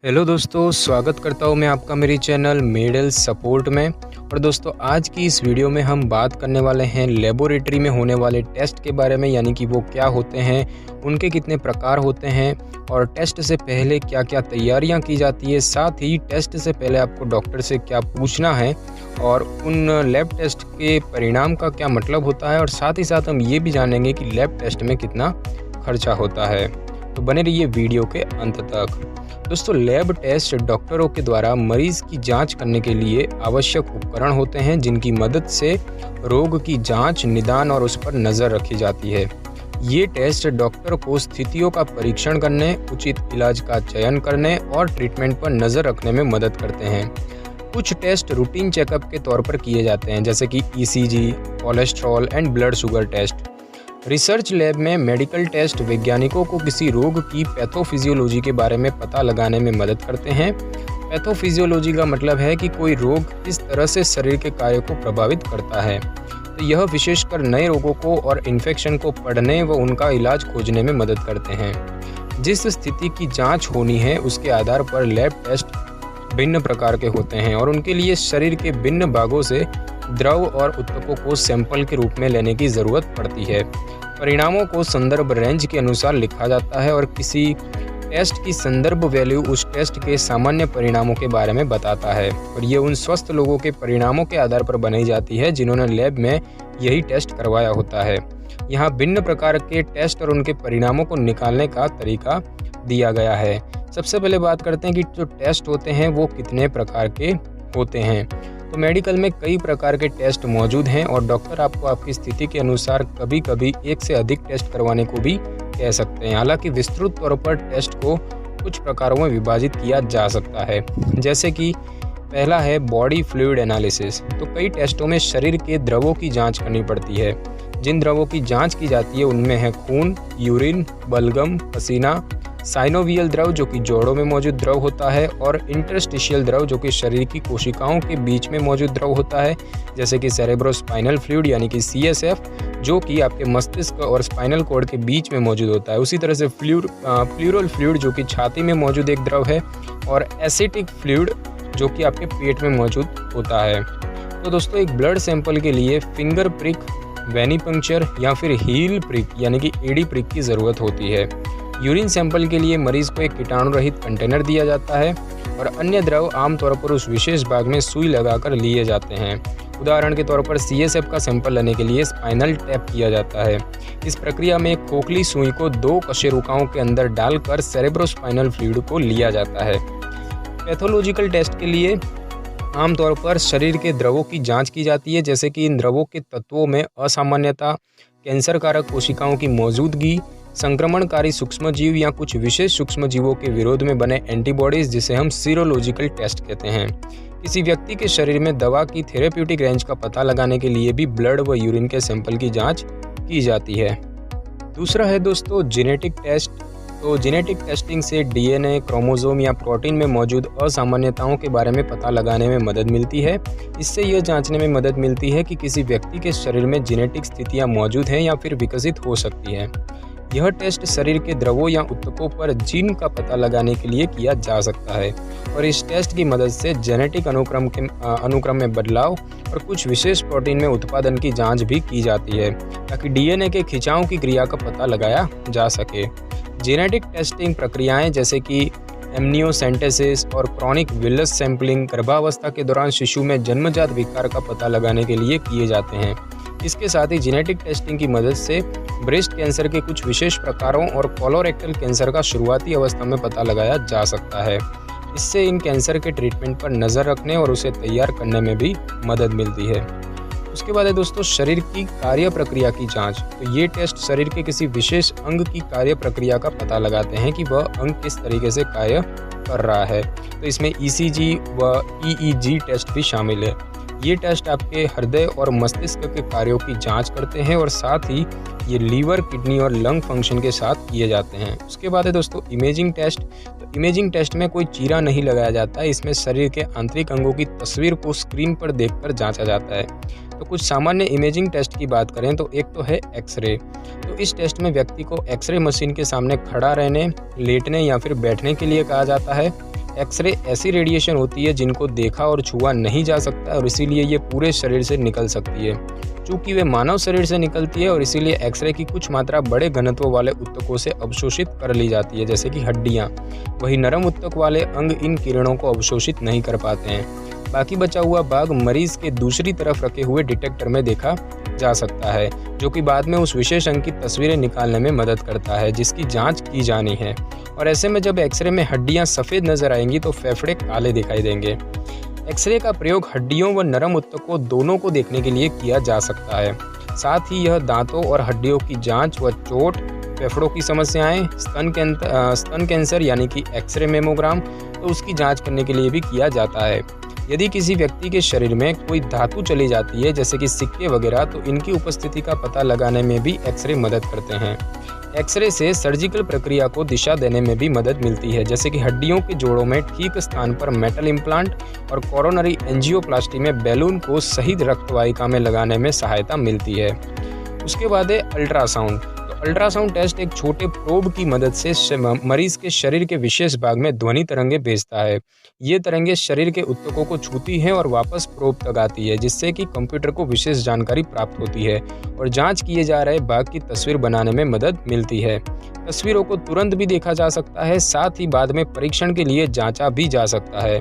Hello दोस्तों, स्वागत करता हूँ मैं आपका मेरी चैनल मेडल सपोर्ट में। और दोस्तों, आज की इस वीडियो में हम बात करने वाले हैं लेबोरेटरी में होने वाले टेस्ट के बारे में, यानी कि वो क्या होते हैं, उनके कितने प्रकार होते हैं और टेस्ट से पहले क्या क्या तैयारियां की जाती है। साथ ही टेस्ट से पहले आपको डॉक्टर से क्या पूछना है और उन लैब टेस्ट के परिणाम का क्या मतलब होता है, और साथ ही साथ हम ये भी जानेंगे कि लैब टेस्ट में कितना खर्चा होता है। तो बने रहिए वीडियो के अंत तक। दोस्तों, लैब टेस्ट डॉक्टरों के द्वारा मरीज की जांच करने के लिए आवश्यक उपकरण होते हैं, जिनकी मदद से रोग की जांच, निदान और उस पर नज़र रखी जाती है। ये टेस्ट डॉक्टर को स्थितियों का परीक्षण करने, उचित इलाज का चयन करने और ट्रीटमेंट पर नज़र रखने में मदद करते हैं। कुछ टेस्ट रूटीन चेकअप के तौर पर किए जाते हैं, जैसे कि ECG, cholesterol and blood sugar test. Research lab में मेडिकल टेस्ट वैज्ञानिकों को किसी रोग की पैथोफिजियोलॉजी के बारे में पता लगाने में मदद करते हैं। पैथोफिजियोलॉजी का मतलब है कि कोई रोग किस तरह से शरीर के कार्य को प्रभावित करता है। तो यह विशेषकर नए रोगों को और इन्फेक्शन को पढ़ने व उनका इलाज खोजने में मदद करते हैं। जिस स्थिति की जांच होनी है उसके आधार पर लैब टेस्ट भिन्न प्रकार के होते हैं और उनके लिए शरीर के भिन्न भागों से द्रव और ऊतकों को सैंपल के रूप में लेने की ज़रूरत पड़ती है। परिणामों को संदर्भ रेंज के अनुसार लिखा जाता है और किसी टेस्ट की संदर्भ वैल्यू उस टेस्ट के सामान्य परिणामों के बारे में बताता है, और ये उन स्वस्थ लोगों के परिणामों के आधार पर बनाई जाती है जिन्होंने लैब में यही टेस्ट करवाया होता है। यहाँ भिन्न प्रकार के टेस्ट और उनके परिणामों को निकालने का तरीका दिया गया है। सबसे पहले बात करते हैं कि जो टेस्ट होते हैं वो कितने प्रकार के होते हैं। तो मेडिकल में कई प्रकार के टेस्ट मौजूद हैं और डॉक्टर आपको आपकी स्थिति के अनुसार कभी कभी एक से अधिक टेस्ट करवाने को भी कह सकते हैं। हालांकि विस्तृत तौर पर टेस्ट को कुछ प्रकारों में विभाजित किया जा सकता है, जैसे कि पहला है बॉडी फ्लूइड एनालिसिस। तो कई टेस्टों में शरीर के द्रवों की जांच करनी पड़ती है। जिन द्रवों की जांच की जाती है उनमें है खून, यूरिन, बलगम, पसीना, साइनोवियल द्रव जो कि जोड़ों में मौजूद द्रव होता है, और इंटरस्टिशियल द्रव जो कि शरीर की कोशिकाओं के बीच में मौजूद द्रव होता है, जैसे कि सेरेब्रोस्पाइनल फ्लूइड यानी कि CSF जो कि आपके मस्तिष्क और स्पाइनल कॉर्ड के बीच में मौजूद होता है। उसी तरह से प्लूरल फ्लूइड जो कि छाती में मौजूद एक द्रव है, और एसिटिक फ्लूइड जो कि आपके पेट में मौजूद होता है। तो दोस्तों, एक ब्लड सैंपल के लिए फिंगर प्रिक, वेनिपंक्चर या फिर हील प्रिक यानी कि एडी प्रिक की ज़रूरत होती है। यूरिन सैंपल के लिए मरीज को एक कीटाणु रहित कंटेनर दिया जाता है और अन्य द्रव आमतौर पर उस विशेष भाग में सुई लगाकर लिए जाते हैं। उदाहरण के तौर पर CSF का सैंपल लेने के लिए स्पाइनल टैप किया जाता है। इस प्रक्रिया में एक खोखली सुई को 2 कशेरुकाओं के अंदर डालकर सेरेब्रोस्पाइनल फ्लूइड को लिया जाता है। पैथोलॉजिकल टेस्ट के लिए आमतौर पर शरीर के द्रवों की जांच की जाती है, जैसे कि इन द्रवों के तत्वों में असामान्यता, कैंसर कारक कोशिकाओं की मौजूदगी, संक्रमणकारी सूक्ष्मजीव या कुछ विशेष सूक्ष्मजीवों के विरोध में बने एंटीबॉडीज, जिसे हम सीरोलॉजिकल टेस्ट कहते हैं। किसी व्यक्ति के शरीर में दवा की थेरेप्यूटिक रेंज का पता लगाने के लिए भी ब्लड व यूरिन के सैंपल की जांच की जाती है। दूसरा है दोस्तों जेनेटिक टेस्ट। तो जेनेटिक टेस्टिंग से DNA, क्रोमोसोम या प्रोटीन में मौजूद असामान्यताओं के बारे में पता लगाने में मदद मिलती है। इससे यह जांचने में मदद मिलती है कि किसी व्यक्ति के शरीर में जेनेटिक स्थितियां मौजूद हैं या फिर विकसित हो सकती हैं। यह टेस्ट शरीर के द्रवों या ऊतकों पर जीन का पता लगाने के लिए किया जा सकता है, और इस टेस्ट की मदद से जेनेटिक अनुक्रम में बदलाव और कुछ विशेष प्रोटीन में उत्पादन की जांच भी की जाती है, ताकि DNA के खिंचाव की क्रिया का पता लगाया जा सके। जेनेटिक टेस्टिंग प्रक्रियाएं जैसे कि एमनियोसेंटेसिस और क्रॉनिक विलस सैंपलिंग गर्भावस्था के दौरान शिशु में जन्मजात विकार का पता लगाने के लिए किए जाते हैं। इसके साथ ही जेनेटिक टेस्टिंग की मदद से ब्रेस्ट कैंसर के कुछ विशेष प्रकारों और कोलोरेक्टल कैंसर का शुरुआती अवस्था में पता लगाया जा सकता है। इससे इन कैंसर के ट्रीटमेंट पर नज़र रखने और उसे तैयार करने में भी मदद मिलती है। उसके बाद है दोस्तों शरीर की कार्य प्रक्रिया की जांच। तो ये टेस्ट शरीर के किसी विशेष अंग की कार्य प्रक्रिया का पता लगाते हैं कि वह अंग किस तरीके से कार्य कर रहा है। तो इसमें ECG व EEG टेस्ट भी शामिल है। ये टेस्ट आपके हृदय और मस्तिष्क के कार्यों की जांच करते हैं और साथ ही ये लीवर, किडनी और लंग फंक्शन के साथ किए जाते हैं। उसके बाद है दोस्तों इमेजिंग टेस्ट। तो इमेजिंग टेस्ट में कोई चीरा नहीं लगाया जाता है। इसमें शरीर के आंतरिक अंगों की तस्वीर को स्क्रीन पर देखकर जांचा जाता है। तो कुछ सामान्य इमेजिंग टेस्ट की बात करें तो एक तो है एक्सरे। तो इस टेस्ट में व्यक्ति को एक्सरे मशीन के सामने खड़ा रहने, लेटने या फिर बैठने के लिए कहा जाता है। एक्सरे ऐसी रेडिएशन होती है जिनको देखा और छुआ नहीं जा सकता और इसीलिए ये पूरे शरीर से निकल सकती है। चूँकि वे मानव शरीर से निकलती है और इसीलिए एक्सरे की कुछ मात्रा बड़े घनत्व वाले ऊतकों से अवशोषित कर ली जाती है, जैसे कि हड्डियाँ। वही नरम ऊतक वाले अंग इन किरणों को अवशोषित नहीं कर पाते हैं। बाकी बचा हुआ भाग मरीज के दूसरी तरफ रखे हुए डिटेक्टर में देखा जा सकता है, जो कि बाद में उस विशेष अंग की तस्वीरें निकालने में मदद करता है जिसकी जांच की जानी है। और ऐसे में जब एक्सरे में हड्डियां सफ़ेद नजर आएंगी तो फेफड़े काले दिखाई देंगे। एक्सरे का प्रयोग हड्डियों व नरम ऊतकों दोनों को देखने के लिए किया जा सकता है। साथ ही यह दांतों और हड्डियों की जाँच व चोट, फेफड़ों की समस्याएं, स्तन कैंसर यानी कि एक्सरे मेमोग्राम, तो उसकी जाँच करने के लिए भी किया जाता है। यदि किसी व्यक्ति के शरीर में कोई धातु चली जाती है, जैसे कि सिक्के वगैरह, तो इनकी उपस्थिति का पता लगाने में भी एक्सरे मदद करते हैं। एक्सरे से सर्जिकल प्रक्रिया को दिशा देने में भी मदद मिलती है, जैसे कि हड्डियों के जोड़ों में ठीक स्थान पर मेटल इम्प्लांट और कोरोनरी एंजियोप्लास्टी में बैलून को सही रक्तवाहिका में लगाने में सहायता मिलती है। उसके बाद है अल्ट्रासाउंड। अल्ट्रासाउंड टेस्ट एक छोटे प्रोब की मदद से मरीज के शरीर के विशेष भाग में ध्वनि तरंगें भेजता है। ये तरंगें शरीर के ऊतकों को छूती हैं और वापस प्रोब तक आती है, जिससे कि कंप्यूटर को विशेष जानकारी प्राप्त होती है और जांच किए जा रहे भाग की तस्वीर बनाने में मदद मिलती है। तस्वीरों को तुरंत भी देखा जा सकता है, साथ ही बाद में परीक्षण के लिए जांचा भी जा सकता है।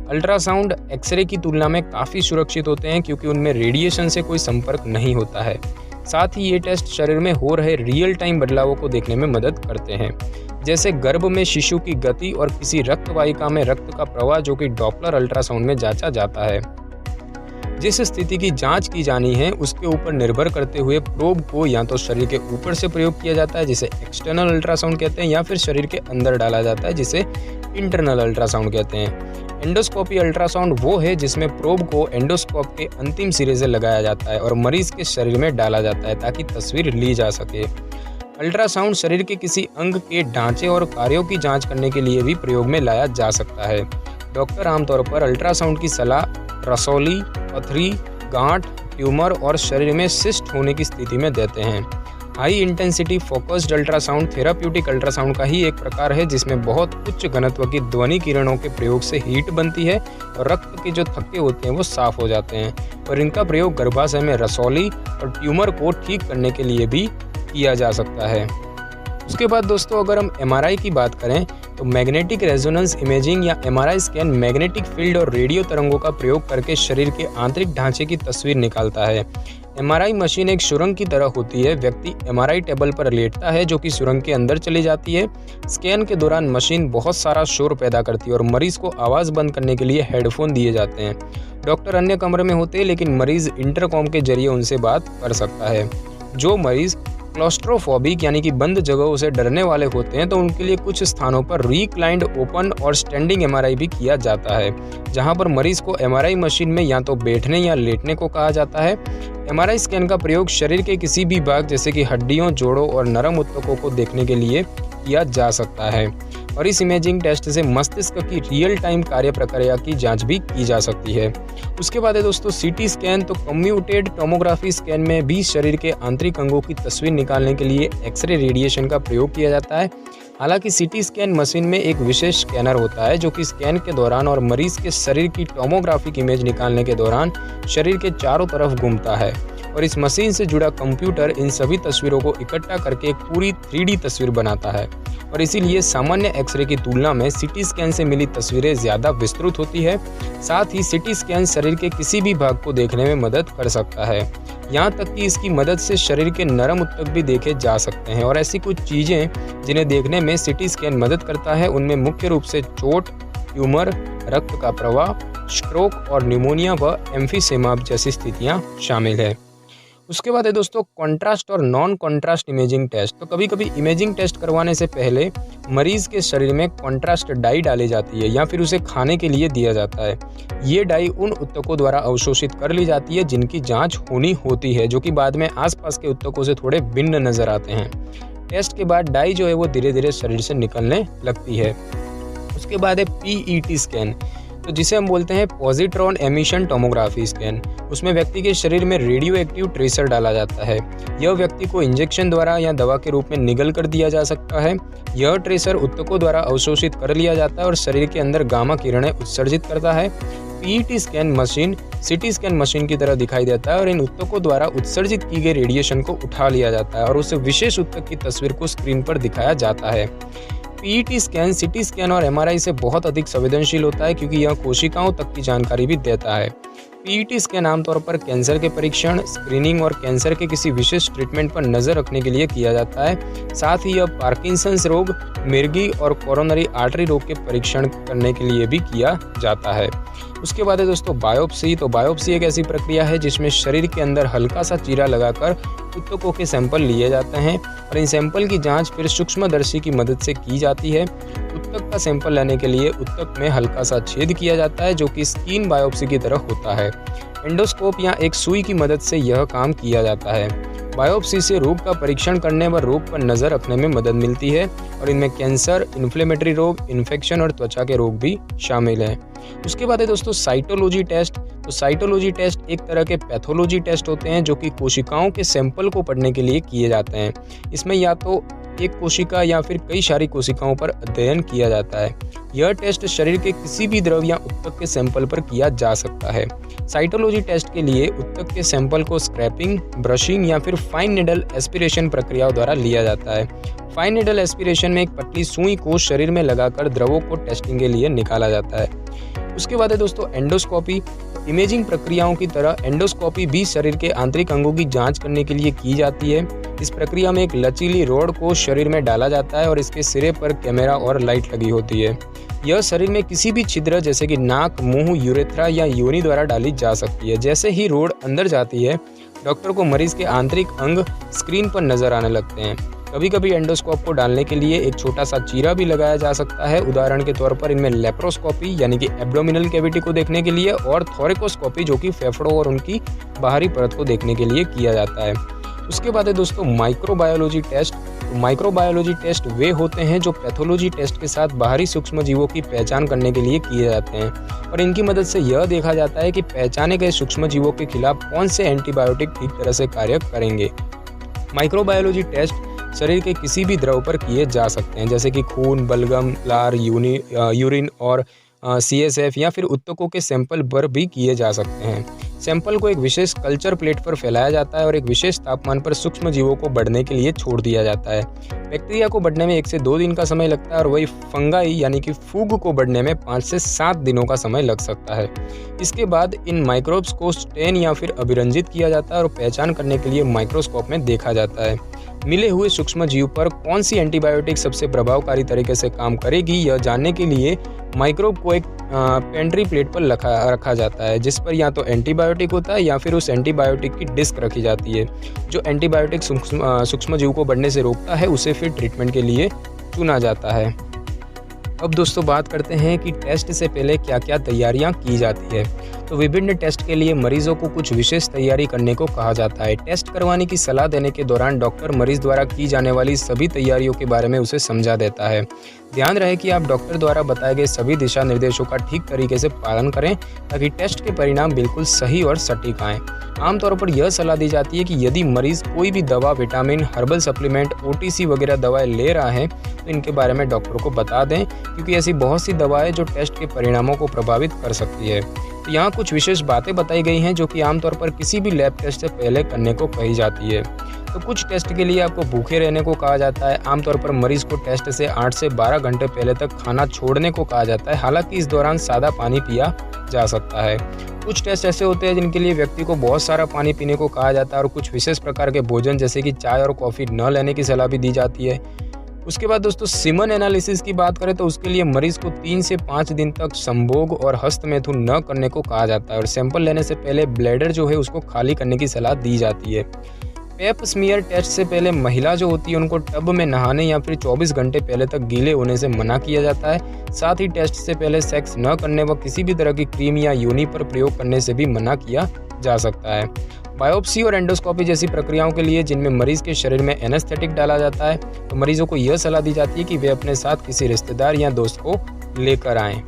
अल्ट्रासाउंड एक्सरे की तुलना में काफ़ी सुरक्षित होते हैं क्योंकि उनमें रेडिएशन से कोई संपर्क नहीं होता है। साथ ही ये टेस्ट शरीर में हो रहे रियल टाइम बदलावों को देखने में मदद करते हैं, जैसे गर्भ में शिशु की गति और किसी रक्त वाहिका में रक्त का प्रवाह, जो कि डॉपलर अल्ट्रासाउंड में जांचा जाता है। जिस स्थिति की जांच की जानी है उसके ऊपर निर्भर करते हुए प्रोब को या तो शरीर के ऊपर से प्रयोग किया जाता है, जिसे एक्सटर्नल अल्ट्रासाउंड कहते हैं, या फिर शरीर के अंदर डाला जाता है, जिसे इंटरनल अल्ट्रासाउंड कहते हैं। एंडोस्कोपी अल्ट्रासाउंड वो है जिसमें प्रोब को एंडोस्कोप के अंतिम सिरे से लगाया जाता है और मरीज के शरीर में डाला जाता है ताकि तस्वीर ली जा सके। अल्ट्रासाउंड शरीर के किसी अंग के ढांचे और कार्यों की जांच करने के लिए भी प्रयोग में लाया जा सकता है। डॉक्टर आमतौर पर अल्ट्रासाउंड की सलाह रसौली, पथरी, गांठ, ट्यूमर और शरीर में सिस्ट होने की स्थिति में देते हैं। High intensity focused ultrasound therapeutic ultrasound का ही एक प्रकार है जिसमें बहुत उच्च घनत्व की ध्वनि किरणों के प्रयोग से हीट बनती है और रक्त के जो थक्के होते हैं वो साफ हो जाते हैं, और इनका प्रयोग गर्भाशय में रसौली और ट्यूमर को ठीक करने के लिए भी किया जा सकता है। उसके बाद दोस्तों अगर हम MRI की बात करें तो मैग्नेटिक रेजोनेंस इमेजिंग या MRI स्कैन मैग्नेटिक फील्ड और रेडियो तरंगों का प्रयोग करके शरीर के आंतरिक ढांचे की तस्वीर निकालता है। MRI मशीन एक सुरंग की तरह होती है। व्यक्ति MRI टेबल पर लेटता है जो कि सुरंग के अंदर चली जाती है। स्कैन के दौरान मशीन बहुत सारा शोर पैदा करती है और मरीज को आवाज़ बंद करने के लिए हेडफोन दिए जाते हैं। डॉक्टर अन्य कमरे में होते हैं लेकिन मरीज इंटरकॉम के जरिए उनसे बात कर सकता है। जो मरीज क्लॉस्ट्रोफोबिक यानी कि बंद जगहों से डरने वाले होते हैं तो उनके लिए कुछ स्थानों पर रिक्लाइंड ओपन और स्टैंडिंग MRI भी किया जाता है, जहां पर मरीज को MRI मशीन में या तो बैठने या लेटने को कहा जाता है। MRI स्कैन का प्रयोग शरीर के किसी भी भाग जैसे कि हड्डियों, जोड़ों और नरम ऊतकों को देखने के लिए किया जा सकता है और इस इमेजिंग टेस्ट से मस्तिष्क की रियल टाइम कार्य प्रक्रिया की जांच भी की जा सकती है। उसके बाद है दोस्तों CT स्कैन। तो कम्यूटेड टोमोग्राफी स्कैन में भी शरीर के आंतरिक अंगों की तस्वीर निकालने के लिए एक्सरे रेडिएशन का प्रयोग किया जाता है। हालांकि CT स्कैन मशीन में एक विशेष स्कैनर होता है जो कि स्कैन के दौरान और मरीज के शरीर की टोमोग्राफिक इमेज निकालने के दौरान शरीर के चारों तरफ घूमता है और इस मशीन से जुड़ा कंप्यूटर इन सभी तस्वीरों को इकट्ठा करके एक पूरी 3D तस्वीर बनाता है और इसीलिए सामान्य एक्सरे की तुलना में CT स्कैन से मिली तस्वीरें ज़्यादा विस्तृत होती है। साथ ही CT स्कैन शरीर के किसी भी भाग को देखने में मदद कर सकता है, यहाँ तक कि इसकी मदद से शरीर के नरम ऊतक भी देखे जा सकते हैं। और ऐसी कुछ चीज़ें जिन्हें देखने में CT स्कैन मदद करता है उनमें मुख्य रूप से चोट, ट्यूमर, रक्त का प्रवाह, स्ट्रोक और न्यूमोनिया व एम्फीसेमा जैसी स्थितियाँ शामिल है। उसके बाद है दोस्तों कॉन्ट्रास्ट और नॉन कॉन्ट्रास्ट इमेजिंग टेस्ट। तो कभी कभी इमेजिंग टेस्ट करवाने से पहले मरीज के शरीर में कॉन्ट्रास्ट डाई डाली जाती है या फिर उसे खाने के लिए दिया जाता है। ये डाई उन ऊतकों द्वारा अवशोषित कर ली जाती है जिनकी जांच होनी होती है, जो कि बाद में आसपास के ऊतकों से थोड़े भिन्न नजर आते हैं। टेस्ट के बाद डाई जो है वो धीरे धीरे शरीर से निकलने लगती है। उसके बाद है PET स्कैन। तो जिसे हम बोलते हैं पॉजिट्रॉन एमिशन टोमोग्राफी स्कैन। उसमें व्यक्ति के शरीर में रेडियो एक्टिव ट्रेसर डाला जाता है। यह व्यक्ति को इंजेक्शन द्वारा या दवा के रूप में निगल कर दिया जा सकता है। यह ट्रेसर ऊतकों द्वारा अवशोषित कर लिया जाता है और शरीर के अंदर गामा किरणें उत्सर्जित करता है। PET scan machine CT scan machine की तरह दिखाई देता है और इन ऊतकों द्वारा उत्सर्जित की गई रेडिएशन को उठा लिया जाता है और उस विशेष ऊतक की तस्वीर को स्क्रीन पर दिखाया जाता है। पीईटी स्कैन सीटी स्कैन और एमआरआई से बहुत अधिक संवेदनशील होता है क्योंकि यह कोशिकाओं तक की जानकारी भी देता है। पीईटी स्कैन आमतौर पर कैंसर के परीक्षण, स्क्रीनिंग और कैंसर के किसी विशेष ट्रीटमेंट पर नजर रखने के लिए किया जाता है। साथ ही यह पार्किंसंस रोग, मिर्गी और कोरोनरी आर्टरी रोग के परीक्षण करने के लिए भी किया जाता है। उसके बाद है दोस्तों बायोप्सी। तो बायोप्सी एक ऐसी प्रक्रिया है जिसमें शरीर के अंदर हल्का सा चीरा लगाकर ऊतकों के सैंपल लिए जाते हैं और इन सैंपल की जांच फिर सूक्ष्मदर्शी की मदद से की जाती है। ऊतक का सैंपल लेने के लिए ऊतक में हल्का सा छेद किया जाता है जो कि स्किन बायोप्सी की तरह होता है। एंडोस्कोप या एक सुई की मदद से यह काम किया जाता है। बायोप्सी से रोग का परीक्षण करने व रोग पर नजर रखने में मदद मिलती है और इनमें कैंसर, इन्फ्लेमेटरी रोग, इन्फेक्शन और त्वचा के रोग भी शामिल हैं। उसके बाद है दोस्तों साइटोलॉजी टेस्ट। तो साइटोलॉजी टेस्ट एक तरह के पैथोलॉजी टेस्ट होते हैं जो कि कोशिकाओं के सैंपल को पढ़ने के लिए किए जाते हैं। इसमें या तो एक कोशिका या फिर कई सारी कोशिकाओं पर अध्ययन किया जाता है। यह टेस्ट शरीर के किसी भी द्रव या ऊतक के सैंपल पर किया जा सकता है। साइटोलॉजी टेस्ट के लिए ऊतक के सैंपल को स्क्रैपिंग, ब्रशिंग या फिर फाइन निडल एस्पिरेशन प्रक्रियाओं द्वारा लिया जाता है। फाइन निडल एस्पिरेशन में एक पतली सुई को शरीर में लगाकर द्रवों को टेस्टिंग के लिए निकाला जाता है। उसके बाद है दोस्तों एंडोस्कोपी। इमेजिंग प्रक्रियाओं की तरह एंडोस्कोपी भी शरीर के आंतरिक अंगों की जांच करने के लिए की जाती है। इस प्रक्रिया में एक लचीली रॉड को शरीर में डाला जाता है और इसके सिरे पर कैमरा और लाइट लगी होती है। यह शरीर में किसी भी छिद्र जैसे कि नाक, मुंह, यूरेथ्रा या योनि द्वारा डाली जा सकती है। जैसे ही रॉड अंदर जाती है, डॉक्टर को मरीज के आंतरिक अंग स्क्रीन पर नजर आने लगते हैं। कभी कभी एंडोस्कोप को डालने के लिए एक छोटा सा चीरा भी लगाया जा सकता है। उदाहरण के तौर पर इनमें लेप्रोस्कोपी यानी कि एब्डोमिनल कैविटी को देखने के लिए और थोरेकोस्कोपी जो कि फेफड़ों और उनकी बाहरी परत को देखने के लिए किया जाता है। उसके बाद है दोस्तों माइक्रोबायोलॉजी टेस्ट। तो माइक्रोबायोलॉजी टेस्ट वे होते हैं जो पैथोलॉजी टेस्ट के साथ बाहरी सूक्ष्म जीवों की पहचान करने के लिए किए जाते हैं और इनकी मदद से यह देखा जाता है कि पहचाने गए सूक्ष्म जीवों के खिलाफ कौन से एंटीबायोटिक ठीक तरह से कार्य करेंगे। माइक्रोबायोलॉजी टेस्ट शरीर के किसी भी द्रव पर किए जा सकते हैं जैसे कि खून, बलगम, लार, यूरिन और CSF या फिर ऊतकों के सैंपल पर भी किए जा सकते हैं। सैंपल को एक विशेष कल्चर प्लेट पर फैलाया जाता है और एक विशेष तापमान पर सूक्ष्म जीवों को बढ़ने के लिए छोड़ दिया जाता है। बैक्टीरिया को बढ़ने में 1 से 2 दिन का समय लगता है और वही फंगाई यानी कि फूग को बढ़ने में 5 से 7 दिनों का समय लग सकता है। इसके बाद इन माइक्रोब्स को स्टेन या फिर अभिरंजित किया जाता है और पहचान करने के लिए माइक्रोस्कोप में देखा जाता है। मिले हुए सूक्ष्म जीव पर कौन सी एंटीबायोटिक सबसे प्रभावकारी तरीके से काम करेगी यह जानने के लिए माइक्रोब को एक पेंट्री प्लेट पर रखा जाता है जिस पर या तो एंटीबायोटिक होता है या फिर उस एंटीबायोटिक की डिस्क रखी जाती है। जो एंटीबायोटिक सूक्ष्म जीव को बढ़ने से रोकता है उसे फिर ट्रीटमेंट के लिए चुना जाता है। अब दोस्तों बात करते हैं कि टेस्ट से पहले क्या क्या तैयारियां की जाती है। तो विभिन्न टेस्ट के लिए मरीजों को कुछ विशेष तैयारी करने को कहा जाता है। टेस्ट करवाने की सलाह देने के दौरान डॉक्टर मरीज द्वारा की जाने वाली सभी तैयारियों के बारे में उसे समझा देता है। ध्यान रहे कि आप डॉक्टर द्वारा बताए गए सभी दिशा निर्देशों का ठीक तरीके से पालन करें ताकि टेस्ट के परिणाम बिल्कुल सही और सटीक आएँ। आमतौर पर यह सलाह दी जाती है कि यदि मरीज कोई भी दवा, विटामिन, हर्बल सप्लीमेंट, OTC वगैरह दवाएं ले रहा है तो इनके बारे में डॉक्टर को बता दें क्योंकि ऐसी बहुत सी दवाएं जो टेस्ट के परिणामों को प्रभावित कर सकती है। तो यहाँ कुछ विशेष बातें बताई गई हैं जो कि आमतौर पर किसी भी लैब टेस्ट से पहले करने को कही जाती है। तो कुछ टेस्ट के लिए आपको भूखे रहने को कहा जाता है। आमतौर पर मरीज को टेस्ट से 8 से 12 घंटे पहले तक खाना छोड़ने को कहा जाता है। हालांकि इस दौरान सादा पानी पिया जा सकता है। कुछ टेस्ट ऐसे होते हैं जिनके लिए व्यक्ति को बहुत सारा पानी पीने को कहा जाता है और कुछ विशेष प्रकार के भोजन जैसे कि चाय और कॉफ़ी न लेने की सलाह भी दी जाती है। उसके बाद दोस्तों सीमन एनालिसिस की बात करें तो उसके लिए मरीज को 3 से 5 दिन तक संभोग और हस्तमैथुन न करने को कहा जाता है और सैंपल लेने से पहले ब्लैडर जो है उसको खाली करने की सलाह दी जाती है। पेप स्मीयर टेस्ट से पहले महिला जो होती है उनको टब में नहाने या फिर 24 घंटे पहले तक गीले होने से मना किया जाता है। साथ ही टेस्ट से पहले सेक्स न करने व किसी भी तरह की क्रीम या योनि पर प्रयोग करने से भी मना किया जा सकता है। बायोप्सी और एंडोस्कोपी जैसी प्रक्रियाओं के लिए जिनमें मरीज के शरीर में एनेस्थेटिक डाला जाता है तो मरीजों को यह सलाह दी जाती है कि वे अपने साथ किसी रिश्तेदार या दोस्त को लेकर आएं।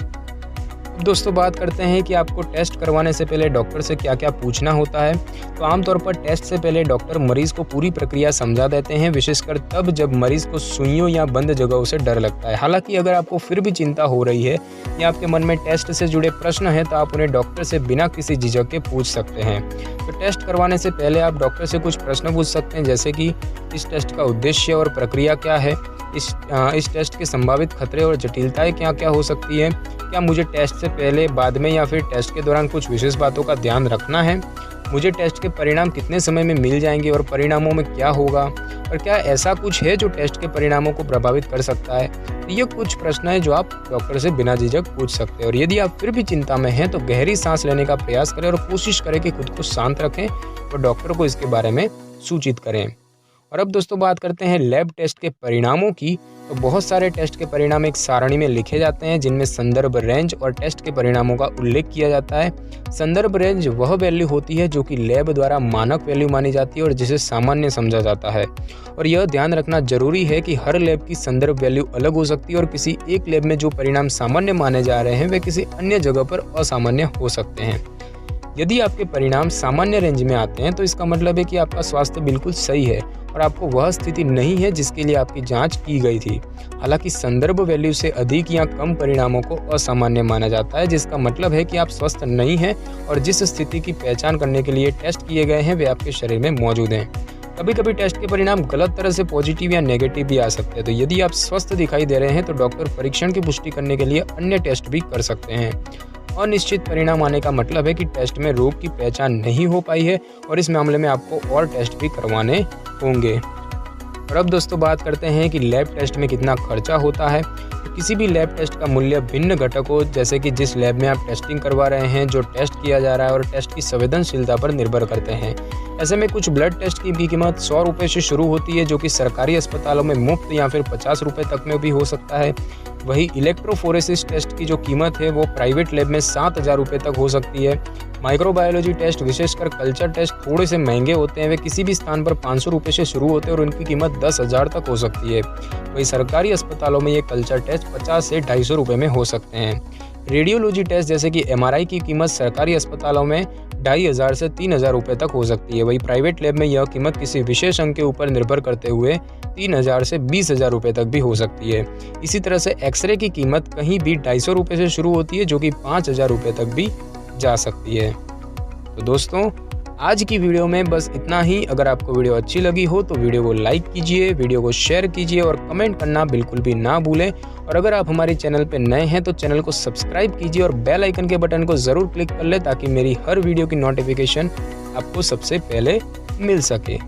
अब दोस्तों बात करते हैं कि आपको टेस्ट करवाने से पहले डॉक्टर से क्या क्या पूछना होता है। तो आमतौर पर टेस्ट से पहले डॉक्टर मरीज़ को पूरी प्रक्रिया समझा देते हैं, विशेषकर तब जब मरीज़ को सुइयों या बंद जगहों से डर लगता है। हालांकि अगर आपको फिर भी चिंता हो रही है या आपके मन में टेस्ट से जुड़े प्रश्न हैं तो आप उन्हें डॉक्टर से बिना किसी झिझक के पूछ सकते हैं। तो टेस्ट करवाने से पहले आप डॉक्टर से कुछ प्रश्न पूछ सकते हैं, जैसे कि इस टेस्ट का उद्देश्य और प्रक्रिया क्या है, इस टेस्ट के संभावित खतरे और जटिलताएं क्या क्या हो सकती है, क्या मुझे टेस्ट से पहले, बाद में या फिर टेस्ट के दौरान कुछ विशेष बातों का ध्यान रखना है, मुझे टेस्ट के परिणाम कितने समय में मिल जाएंगे और परिणामों में क्या होगा, और क्या ऐसा कुछ है जो टेस्ट के परिणामों को प्रभावित कर सकता है। तो ये कुछ प्रश्न है जो आप डॉक्टर से बिना झिझक पूछ सकते हैं। और यदि आप फिर भी चिंता में हैं तो गहरी सांस लेने का प्रयास करें और कोशिश करें कि खुद को शांत रखें और डॉक्टर को इसके बारे में सूचित करें। और अब दोस्तों बात करते हैं लैब टेस्ट के परिणामों की। तो बहुत सारे टेस्ट के परिणाम एक सारणी में लिखे जाते हैं जिनमें संदर्भ रेंज और टेस्ट के परिणामों का उल्लेख किया जाता है। संदर्भ रेंज वह वैल्यू होती है जो कि लैब द्वारा मानक वैल्यू मानी जाती है और जिसे सामान्य समझा जाता है। और यह ध्यान रखना जरूरी है कि हर लैब की संदर्भ वैल्यू अलग हो सकती है और किसी एक लैब में जो परिणाम सामान्य माने जा रहे हैं वे किसी अन्य जगह पर असामान्य हो सकते हैं। यदि आपके परिणाम सामान्य रेंज में आते हैं तो इसका मतलब है कि आपका स्वास्थ्य बिल्कुल सही है और आपको वह स्थिति नहीं है जिसके लिए आपकी जांच की गई थी। हालांकि संदर्भ वैल्यू से अधिक या कम परिणामों को असामान्य माना जाता है, जिसका मतलब है कि आप स्वस्थ नहीं हैं और जिस स्थिति की पहचान करने के लिए टेस्ट किए गए हैं वे आपके शरीर में मौजूद हैं। कभी कभी टेस्ट के परिणाम गलत तरह से पॉजिटिव या नेगेटिव भी आ सकते हैं। तो यदि आप स्वस्थ दिखाई दे रहे हैं तो डॉक्टर परीक्षण की पुष्टि करने के लिए अन्य टेस्ट भी कर सकते हैं। अनिश्चित परिणाम आने का मतलब है कि टेस्ट में रोग की पहचान नहीं हो पाई है और इस मामले में आपको और टेस्ट भी करवाने होंगे। और अब दोस्तों बात करते हैं कि लैब टेस्ट में कितना खर्चा होता है। तो किसी भी लैब टेस्ट का मूल्य भिन्न घटकों जैसे कि जिस लैब में आप टेस्टिंग करवा रहे हैं, जो टेस्ट किया जा रहा है और टेस्ट की संवेदनशीलता पर निर्भर करते हैं। ऐसे में कुछ ब्लड टेस्ट की कीमत 100 रुपये से शुरू होती है जो कि सरकारी अस्पतालों में मुफ्त या फिर 50 रुपये तक में भी हो सकता है। वही इलेक्ट्रोफोरेसिस टेस्ट की जो कीमत है वो प्राइवेट लैब में 7,000 रुपये तक हो सकती है। माइक्रोबायोलॉजी टेस्ट, विशेषकर कल्चर टेस्ट, थोड़े से महंगे होते हैं। वे किसी भी स्थान पर 500 रुपये से शुरू होते हैं और उनकी कीमत 10,000 तक हो सकती है। वही सरकारी अस्पतालों में ये कल्चर टेस्ट 50 से 250 रुपये में हो सकते हैं। रेडियोलॉजी टेस्ट जैसे कि MRI की कीमत सरकारी अस्पतालों में 2,500 से 3,000 रुपये तक हो सकती है। वही प्राइवेट लैब में यह कीमत किसी विशेष अंक के ऊपर निर्भर करते हुए 3,000 से 20,000 रुपये तक भी हो सकती है। इसी तरह से एक्सरे की कीमत कहीं भी 250 रुपये से शुरू होती है जो कि 5,000 रुपये तक भी जा सकती है। तो दोस्तों आज की वीडियो में बस इतना ही। अगर आपको वीडियो अच्छी लगी हो तो वीडियो को लाइक कीजिए, वीडियो को शेयर कीजिए और कमेंट करना बिल्कुल भी ना भूलें। और अगर आप हमारे चैनल पर नए हैं तो चैनल को सब्सक्राइब कीजिए और बेल आइकन के बटन को ज़रूर क्लिक कर लें ताकि मेरी हर वीडियो की नोटिफिकेशन आपको सबसे पहले मिल सके।